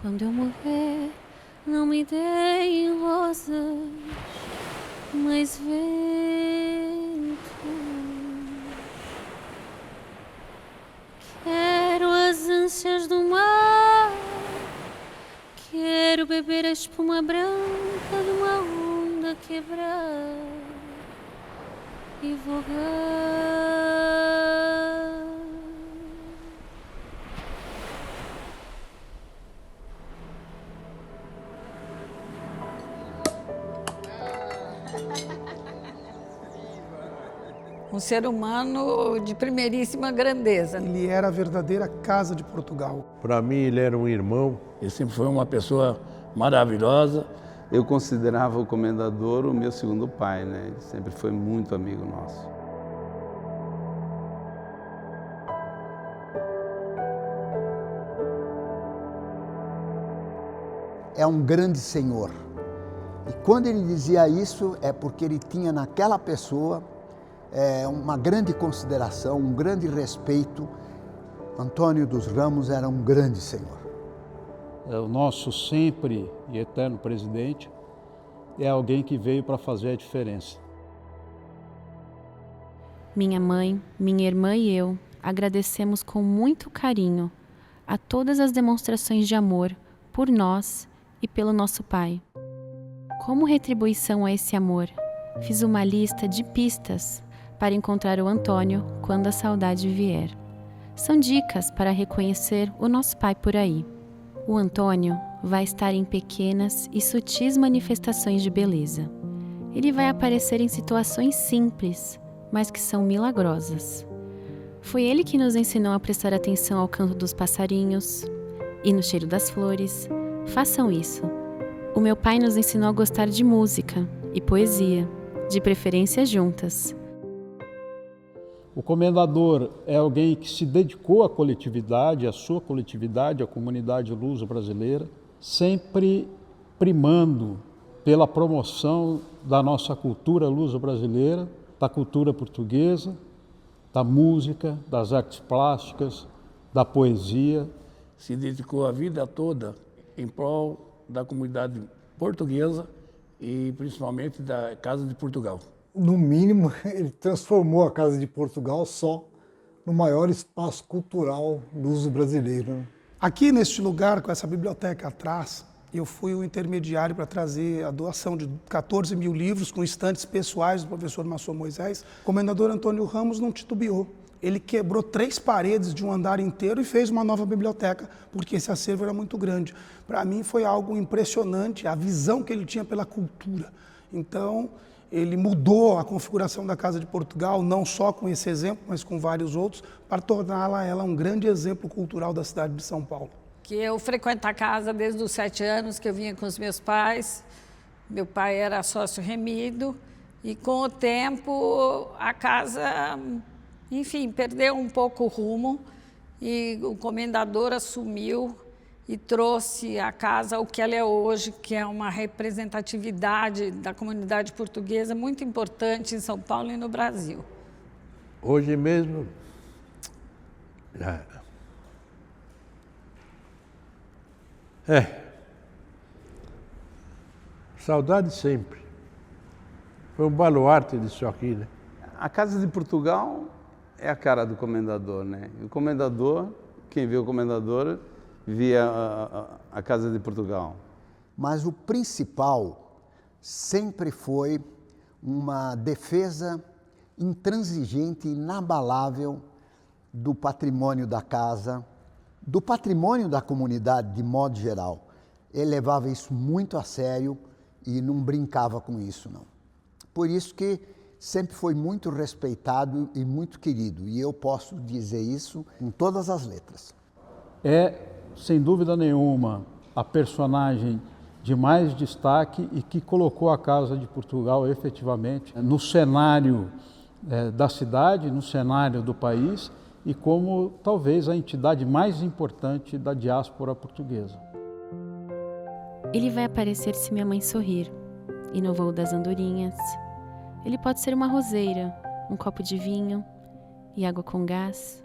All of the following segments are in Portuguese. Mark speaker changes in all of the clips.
Speaker 1: Quando eu morrer, não me deem rosas, mas vento. Quero as ânsias do mar, quero beber a espuma branca de uma onda quebrar e vogar.
Speaker 2: Um ser humano de primeiríssima grandeza.
Speaker 3: Ele era a verdadeira Casa de Portugal.
Speaker 4: Para mim, ele era um irmão.
Speaker 5: Ele sempre foi uma pessoa maravilhosa.
Speaker 6: Eu considerava o comendador o meu segundo pai, né? Ele sempre foi muito amigo nosso.
Speaker 7: É um grande senhor. E quando ele dizia isso, é porque ele tinha naquela pessoa uma grande consideração, um grande respeito. Antônio dos Ramos era um grande senhor.
Speaker 8: O nosso sempre e eterno presidente é alguém que veio para fazer a diferença.
Speaker 1: Minha mãe, minha irmã e eu agradecemos com muito carinho a todas as demonstrações de amor por nós e pelo nosso pai. Como retribuição a esse amor, fiz uma lista de pistas para encontrar o Antônio quando a saudade vier. São dicas para reconhecer o nosso pai por aí. O Antônio vai estar em pequenas e sutis manifestações de beleza. Ele vai aparecer em situações simples, mas que são milagrosas. Foi ele que nos ensinou a prestar atenção ao canto dos passarinhos e no cheiro das flores. Façam isso. O meu pai nos ensinou a gostar de música e poesia, de preferência juntas.
Speaker 8: O comendador é alguém que se dedicou à coletividade, à sua coletividade, à comunidade luso-brasileira, sempre primando pela promoção da nossa cultura luso-brasileira, da cultura portuguesa, da música, das artes plásticas, da poesia.
Speaker 5: Se dedicou a vida toda em prol da comunidade portuguesa e principalmente da Casa de Portugal.
Speaker 9: No mínimo, ele transformou a Casa de Portugal só no maior espaço cultural luso-brasileiro, né?
Speaker 3: Aqui neste lugar, com essa biblioteca atrás, eu fui o intermediário para trazer a doação de 14 mil livros com estantes pessoais do professor Maçom Moisés. O comendador Antônio Ramos não titubeou. Ele quebrou 3 paredes de um andar inteiro e fez uma nova biblioteca, porque esse acervo era muito grande. Para mim foi algo impressionante, a visão que ele tinha pela cultura. Então, ele mudou a configuração da Casa de Portugal, não só com esse exemplo, mas com vários outros, para torná-la um grande exemplo cultural da cidade de São Paulo.
Speaker 2: Que eu frequento a casa desde os 7 anos, que eu vinha com os meus pais. Meu pai era sócio remido e com o tempo a casa, enfim, perdeu um pouco o rumo e o comendador assumiu e trouxe a casa o que ela é hoje, que é uma representatividade da comunidade portuguesa muito importante em São Paulo e no Brasil.
Speaker 4: Hoje mesmo, saudade sempre. Foi um baluarte disso aqui, né?
Speaker 6: A Casa de Portugal é a cara do comendador, né? E o comendador, quem vê o comendador, via a Casa de Portugal.
Speaker 7: Mas o principal sempre foi uma defesa intransigente, inabalável do patrimônio da casa, do patrimônio da comunidade de modo geral. Ele levava isso muito a sério e não brincava com isso, não. Por isso que sempre foi muito respeitado e muito querido, e eu posso dizer isso com todas as letras.
Speaker 8: É, sem dúvida nenhuma, a personagem de mais destaque e que colocou a Casa de Portugal efetivamente no cenário da cidade, no cenário do país e como talvez a entidade mais importante da diáspora portuguesa.
Speaker 1: Ele vai aparecer se minha mãe sorrir, e no voo das andorinhas. Ele pode ser uma roseira, um copo de vinho e água com gás.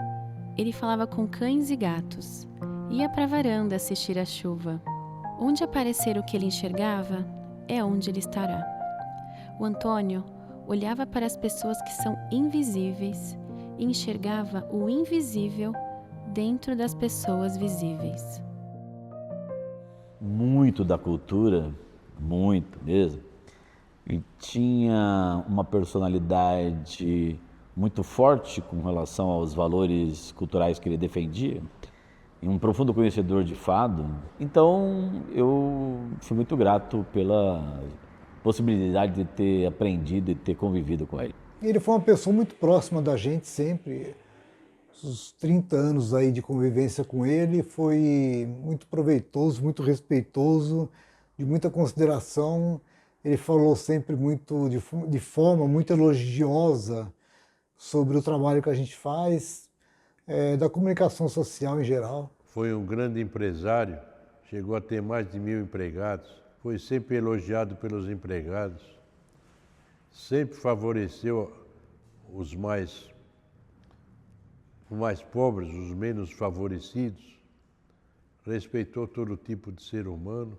Speaker 1: Ele falava com cães e gatos, Ia para a varanda assistir à chuva. Onde aparecer o que ele enxergava, é onde ele estará. O Antônio olhava para as pessoas que são invisíveis e enxergava o invisível dentro das pessoas visíveis.
Speaker 10: Muito da cultura, muito mesmo, e tinha uma personalidade muito forte com relação aos valores culturais que ele defendia, e um profundo conhecedor de fado. Então eu fui muito grato pela possibilidade de ter aprendido e ter convivido com ele.
Speaker 9: Ele foi uma pessoa muito próxima da gente sempre. Os 30 anos aí de convivência com ele foi muito proveitoso, muito respeitoso, de muita consideração. Ele falou sempre muito de forma muito elogiosa sobre o trabalho que a gente faz, da comunicação social em geral.
Speaker 4: Foi um grande empresário, chegou a ter mais de 1000 empregados, foi sempre elogiado pelos empregados, sempre favoreceu os mais pobres, os menos favorecidos, respeitou todo tipo de ser humano.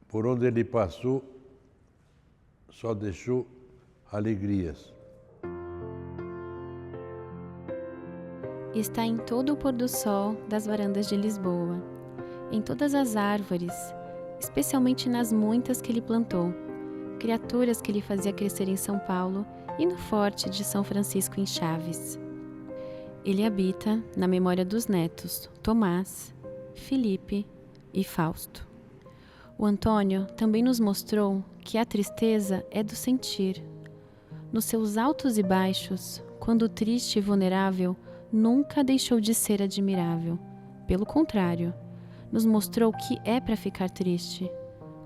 Speaker 4: Por onde ele passou, só deixou alegrias.
Speaker 1: Está em todo o pôr do sol das varandas de Lisboa, em todas as árvores, especialmente nas muitas que ele plantou, criaturas que ele fazia crescer em São Paulo e no Forte de São Francisco em Chaves. Ele habita na memória dos netos Tomás, Felipe e Fausto. O Antônio também nos mostrou que a tristeza é do sentir. Nos seus altos e baixos, quando triste e vulnerável, nunca deixou de ser admirável. Pelo contrário, nos mostrou que é para ficar triste.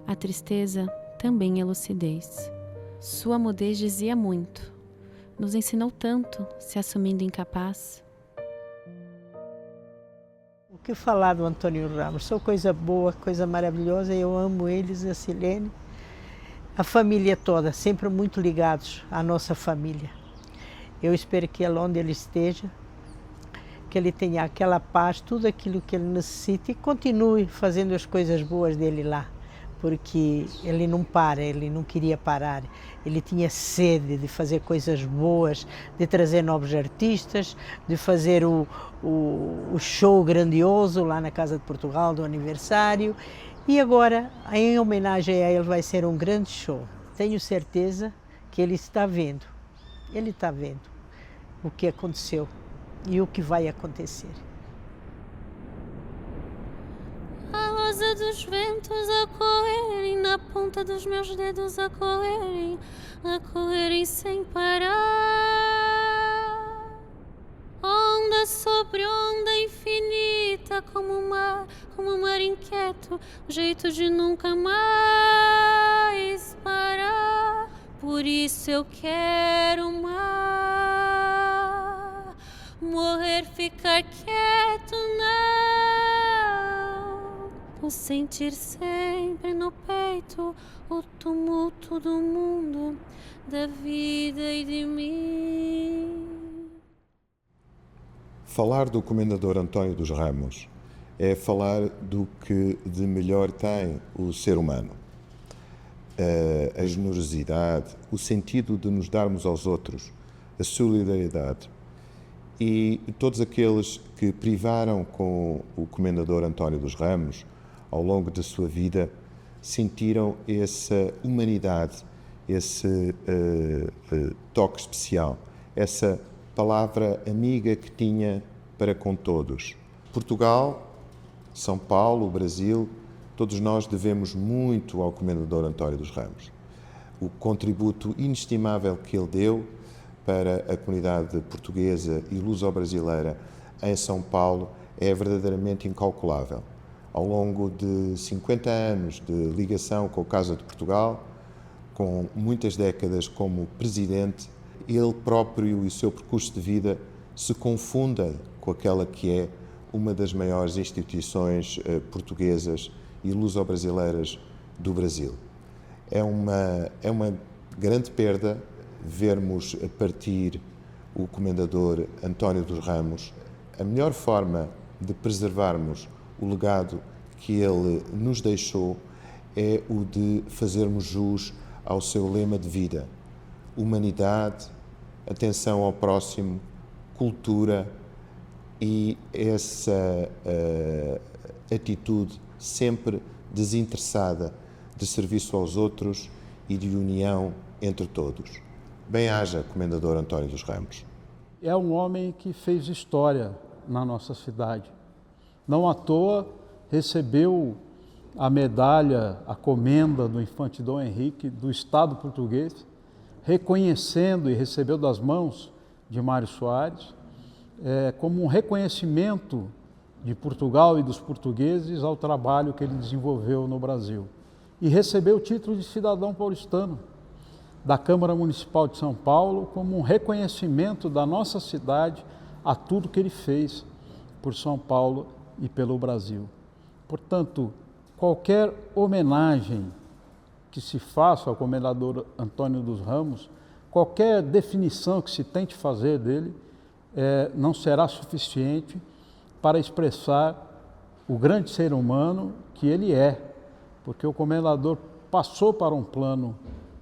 Speaker 1: A tristeza também é lucidez. Sua mudez dizia muito. Nos ensinou tanto, se assumindo incapaz.
Speaker 11: O que falar do Antônio Ramos? Sou coisa boa, coisa maravilhosa. Eu amo eles, a Silene. A família toda, sempre muito ligados à nossa família. Eu espero que onde ele esteja, que ele tenha aquela paz, tudo aquilo que ele necessita e continue fazendo as coisas boas dele lá, porque ele não para, ele não queria parar, ele tinha sede de fazer coisas boas, de trazer novos artistas, de fazer o show grandioso lá na Casa de Portugal do aniversário, e agora, em homenagem a ele, vai ser um grande show. Tenho certeza que ele está vendo o que aconteceu e o que vai acontecer.
Speaker 12: A rosa dos ventos a correrem, na ponta dos meus dedos a correrem sem parar. Onda sobre onda infinita, como um mar inquieto, jeito de nunca mais parar. Por isso eu quero mar, morrer, ficar quieto, não. Vou sentir sempre no peito o tumulto do mundo, da vida e de mim.
Speaker 13: Falar do Comendador António dos Ramos é falar do que de melhor tem o ser humano. A generosidade, o sentido de nos darmos aos outros, a solidariedade. E todos aqueles que privaram com o Comendador António dos Ramos, ao longo da sua vida, sentiram essa humanidade, esse toque especial, essa palavra amiga que tinha para com todos. Portugal, São Paulo, o Brasil, todos nós devemos muito ao Comendador António dos Ramos. O contributo inestimável que ele deu para a comunidade portuguesa e luso-brasileira em São Paulo é verdadeiramente incalculável. Ao longo de 50 anos de ligação com a Casa de Portugal, com muitas décadas como presidente, ele próprio e o seu percurso de vida se confundem com aquela que é uma das maiores instituições portuguesas e luso-brasileiras do Brasil. É uma grande perda vermos partir o Comendador António dos Ramos, a melhor forma de preservarmos o legado que ele nos deixou é o de fazermos jus ao seu lema de vida: humanidade, atenção ao próximo, cultura e essa atitude sempre desinteressada de serviço aos outros e de união entre todos. Bem-haja, Comendador António dos Ramos.
Speaker 8: É um homem que fez história na nossa cidade. Não à toa recebeu a medalha, a comenda do Infante Dom Henrique do Estado português, reconhecendo e recebeu das mãos de Mário Soares, como um reconhecimento de Portugal e dos portugueses ao trabalho que ele desenvolveu no Brasil. E recebeu o título de cidadão paulistano da Câmara Municipal de São Paulo como um reconhecimento da nossa cidade a tudo que ele fez por São Paulo e pelo Brasil. Portanto, qualquer homenagem que se faça ao Comendador Antônio dos Ramos, qualquer definição que se tente fazer dele, não será suficiente para expressar o grande ser humano que ele é, porque o Comendador passou para um plano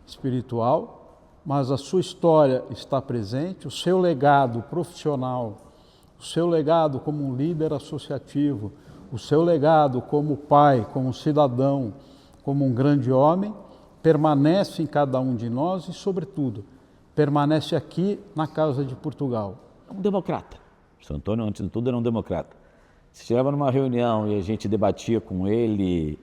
Speaker 8: espiritual, mas a sua história está presente, o seu legado profissional, o seu legado como um líder associativo, o seu legado como pai, como cidadão, como um grande homem, permanece em cada um de nós e, sobretudo, permanece aqui na Casa de Portugal.
Speaker 10: Um democrata. São Antônio, antes de tudo, era um democrata. Se chegava numa reunião e a gente debatia com ele,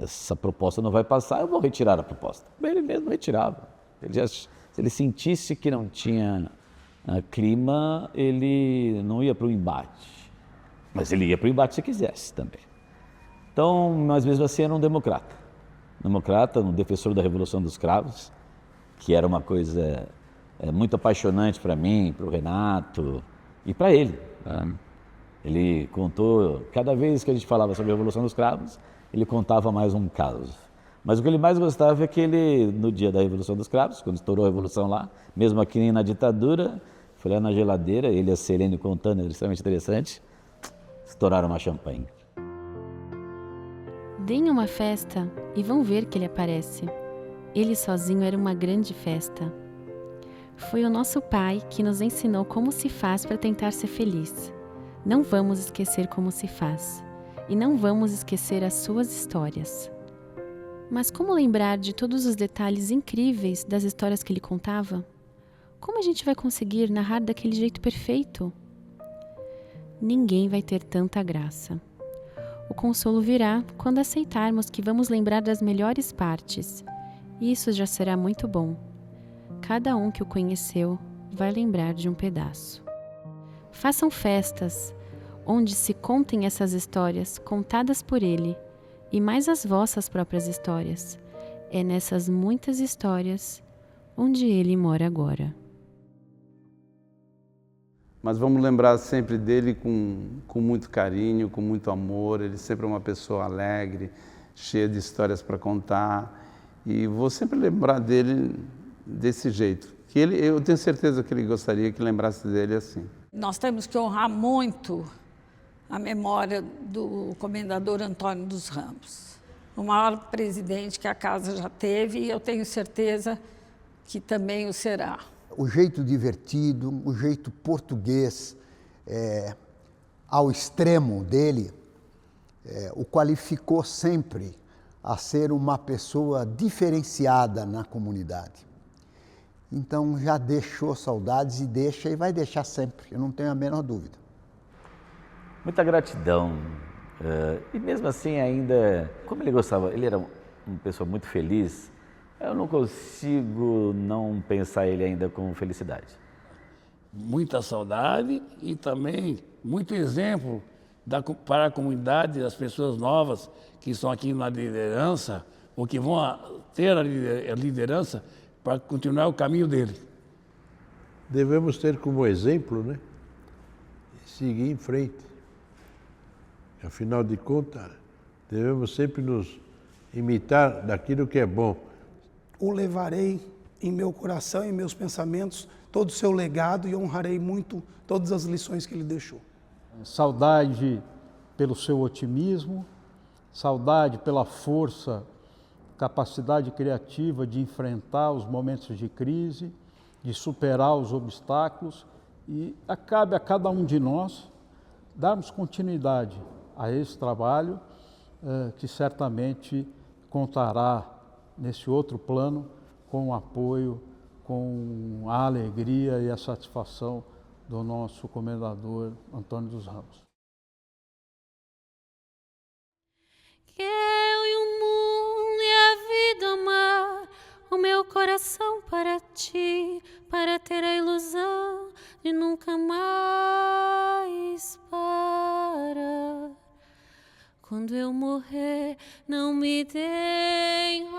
Speaker 10: essa proposta não vai passar, eu vou retirar a proposta. Ele mesmo retirava. Se ele sentisse que não tinha clima, ele não ia para o embate. Mas ele ia para o embate se quisesse também. Então, mas mesmo assim era um democrata. Democrata, um defensor da Revolução dos Cravos, que era uma coisa muito apaixonante para mim, para o Renato e para ele. Tá? Ele contou, cada vez que a gente falava sobre a Revolução dos Cravos, ele contava mais um caso. Mas o que ele mais gostava é que ele, no dia da Revolução dos Cravos, quando estourou a Revolução lá, mesmo aqui na ditadura, foi lá na geladeira, ele e a Selene contando, era extremamente interessante, estouraram uma champanhe.
Speaker 1: Deem uma festa e vão ver que ele aparece. Ele sozinho era uma grande festa. Foi o nosso pai que nos ensinou como se faz para tentar ser feliz. Não vamos esquecer como se faz. E não vamos esquecer as suas histórias. Mas como lembrar de todos os detalhes incríveis das histórias que ele contava? Como a gente vai conseguir narrar daquele jeito perfeito? Ninguém vai ter tanta graça. O consolo virá quando aceitarmos que vamos lembrar das melhores partes. E isso já será muito bom. Cada um que o conheceu vai lembrar de um pedaço. Façam festas, onde se contem essas histórias contadas por ele, e mais as vossas próprias histórias. É nessas muitas histórias onde ele mora agora.
Speaker 6: Mas vamos lembrar sempre dele com muito carinho, com muito amor. Ele sempre é uma pessoa alegre, cheia de histórias para contar. E vou sempre lembrar dele desse jeito. Eu tenho certeza que ele gostaria que lembrasse dele assim.
Speaker 2: Nós temos que honrar muito a memória do Comendador Antônio dos Ramos, o maior presidente que a casa já teve, e eu tenho certeza que também o será.
Speaker 7: O jeito divertido, o jeito português, ao extremo dele, o qualificou sempre a ser uma pessoa diferenciada na comunidade. Então já deixou saudades e vai deixar sempre, eu não tenho a menor dúvida.
Speaker 10: Muita gratidão. E mesmo assim ainda, como ele gostava, ele era uma pessoa muito feliz, eu não consigo não pensar ele ainda com felicidade.
Speaker 5: Muita saudade e também muito exemplo para a comunidade, das pessoas novas que estão aqui na liderança, ou que vão ter a liderança para continuar o caminho dele.
Speaker 4: Devemos ter como exemplo, né? Seguir em frente. Afinal de contas, devemos sempre nos imitar daquilo que é bom.
Speaker 3: O levarei em meu coração, em meus pensamentos, todo o seu legado e honrarei muito todas as lições que ele deixou.
Speaker 8: Saudade pelo seu otimismo, saudade pela força, capacidade criativa de enfrentar os momentos de crise, de superar os obstáculos, e cabe a cada um de nós darmos continuidade a esse trabalho que certamente contará nesse outro plano com o apoio, com a alegria e a satisfação do nosso comendador Antônio dos Ramos.
Speaker 12: Que eu e o mundo e a vida amar, o meu coração para ti, para ter a ilusão de nunca mais parar. Quando eu morrer, não me deem